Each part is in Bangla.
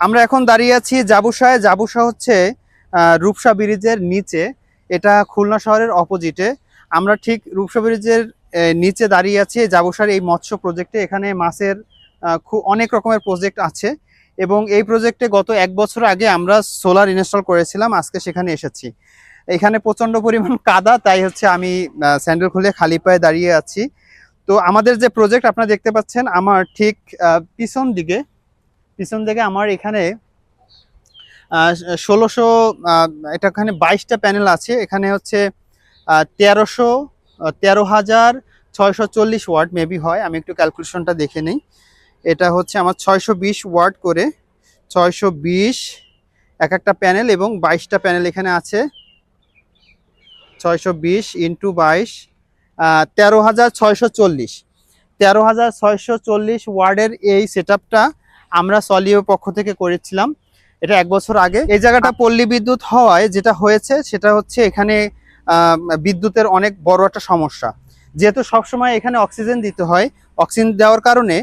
আমরা এখন দাঁড়িয়ে আছি জাবুসায়। জাবুসা হচ্ছে রূপসা ব্রিজের নিচে, এটা খুলনা শহরের অপোজিটে। আমরা ঠিক রূপসা ব্রিজের নিচে দাঁড়িয়ে আছি জাবুসার এই মৎস্য প্রজেক্টে। এখানে মাছের অনেক রকমের প্রজেক্ট আছে এবং এই প্রজেক্টে গত 1 বছর আগে আমরা সোলার ইনস্টল করেছিলাম। আজকে সেখানে এসেছি। এখানে প্রচন্ড পরিমাণ কাদা, তাই হচ্ছে আমি স্যান্ডেল খুলে খালি পায়ে দাঁড়িয়ে আছি। তো আমাদের যে প্রজেক্ট আপনারা দেখতে পাচ্ছেন, আমার ঠিক পিছন দিকে আমার এখানে 1600 এটা এখানে 22টা প্যানেল আছে। এখানে হচ্ছে 13,640 ওয়াট মেবি হয়, আমি একটু ক্যালকুলেশনটা দেখে নিই। এটা হচ্ছে আমার 620 ওয়াট করে, 620 এক একটা প্যানেল, এবং 22টা প্যানেল এখানে আছে। 620 ইন্টু 22 13,640 ওয়ার্ডের এই সেটআপটা আমরা সলিও পক্ষ থেকে করেছিলাম। এটা 1 বছর আগে। এই জায়গাটা পল্লী বিদ্যুৎ হওয়ায় যেটা হয়েছে সেটা হচ্ছে এখানে বিদ্যুতের অনেক বড় একটা সমস্যা। যেহেতু সবসময় এখানে অক্সিজেন দিতে হয়, অক্সিজেন দেওয়ার কারণে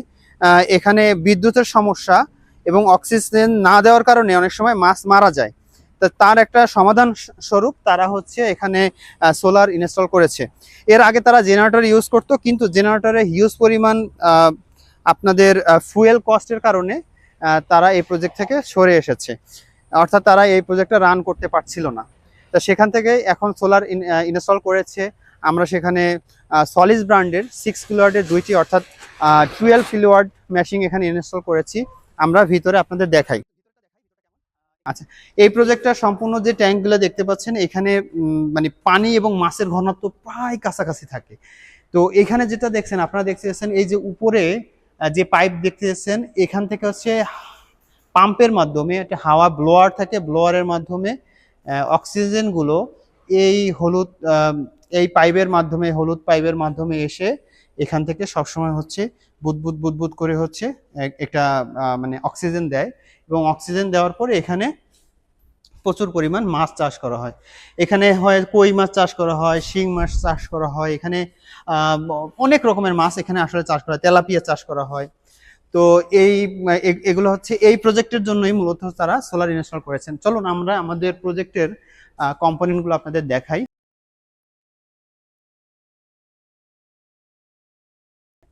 এখানে বিদ্যুতের সমস্যা, এবং অক্সিজেন না দেওয়ার কারণে অনেক সময় মাছ মারা যায়। তার একটা সমাধান স্বরূপ তারা হচ্ছে এখানে সোলার ইনস্টল করেছে। এর আগে তারা জেনারেটর ইউজ করতো, কিন্তু জেনারেটরে হিউজ পরিমাণ আপনাদের ফুয়েল কস্টের কারণে তারা এই প্রজেক্ট থেকে সরে এসেছে, অর্থাৎ তারা এই প্রজেক্টটা রান করতে পারছিল না। তো সেখান থেকে এখন সোলার ইনস্টল করেছে। আমরা সেখানে সলিস ব্র্যান্ডের 6 কিলোওয়াটের 2টি, অর্থাৎ 12 কিলোওয়াট মেশিন এখানে ইনস্টল করেছি। আমরা ভিতরে আপনাদের দেখাই। আচ্ছা, এই প্রজেক্টটা সম্পূর্ণ যে ট্যাঙ্কগুলো দেখতে পাচ্ছেন, এখানে মানে পানি এবং মাছের ঘনত্ব প্রায় কাছাকাছি থাকে। তো এখানে যেটা দেখছেন, আপনারা দেখতেছেন এই যে উপরে যে পাইপ দেখতেছেন, এখান থেকে হচ্ছে পাম্পের মাধ্যমে একটা হাওয়া ব্লোয়ার থাকে, ব্লোয়ারের মাধ্যমে অক্সিজেনগুলো এই এই পাইপের মাধ্যমে, হলুদ পাইপের মাধ্যমে এসে এখান থেকে সবসময় হচ্ছে বুদবুদ বুদবুদ করে হচ্ছে একটা মানে অক্সিজেন দেয়, এবং অক্সিজেন দেওয়ার পরে এখানে প্রচুর পরিমাণ মাছ চাষ করা হয়। এখানে হয় কই মাছ চাষ করা হয়, শিং মাছ চাষ করা হয়, এখানে অনেক রকমের মাছ এখানে আসলে চাষ করা হয়, তেলাপিয়া চাষ করা হয়। তো এগুলো হচ্ছে এই প্রজেক্টের জন্যই মূলত তারা সোলার ইনস্টল করেছেন। চলুন আমরা আমাদের প্রজেক্টের কম্পোনেন্টগুলো আপনাদের দেখাই।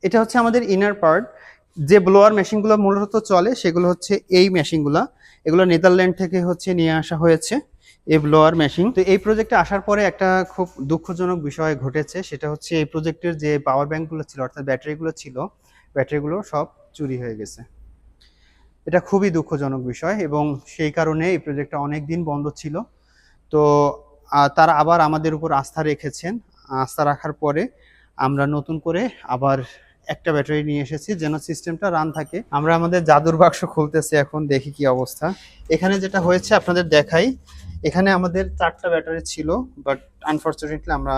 এটা হচ্ছে আমাদের ইনার পার্ট। যে ব্লোয়ার মেশিনগুলো মূলত চলে সেগুলো হচ্ছে এই মেশিনগুলো। এগুলো নেদারল্যান্ড থেকে হচ্ছে নিয়ে আসা হয়েছে এই ব্লোয়ার মেশিন। তো এই প্রজেক্টে আসার পরে একটা খুব দুঃখজনক বিষয় ঘটেছে, সেটা হচ্ছে এই প্রজেক্টের যে পাওয়ার ব্যাংকগুলো ছিল, অর্থাৎ ব্যাটারিগুলো ছিল, ব্যাটারিগুলো সব চুরি হয়ে গেছে। এটা খুবই দুঃখজনক বিষয়, এবং সেই কারণে এই প্রজেক্টটা অনেক দিন বন্ধ ছিল। তো তারা আবার আমাদের উপর আস্থা রেখেছেন। আস্থা রাখার পরে আমরা নতুন করে আবার একটা ব্যাটারি নিয়ে এসেছি, যেন সিস্টেমটা রান থাকে। আমরা আমাদের জাদুর বাক্স খুলতেছি, এখন দেখি কি অবস্থা। এখানে যেটা হয়েছে আপনাদের দেখাই। এখানে আমাদের 4টা ব্যাটারি ছিল, বাট আনফরচুনেটলি আমরা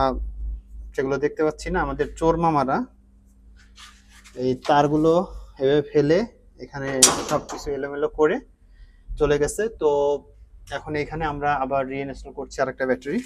সেগুলো দেখতে পাচ্ছি না। আমাদের চোর মামারা এই তারগুলো এভাবে ফেলে এখানে সবকিছু এলোমেলো করে চলে গেছে। তো এখন এখানে আমরা আবার রিইনস্টল করছি আরেকটা ব্যাটারি।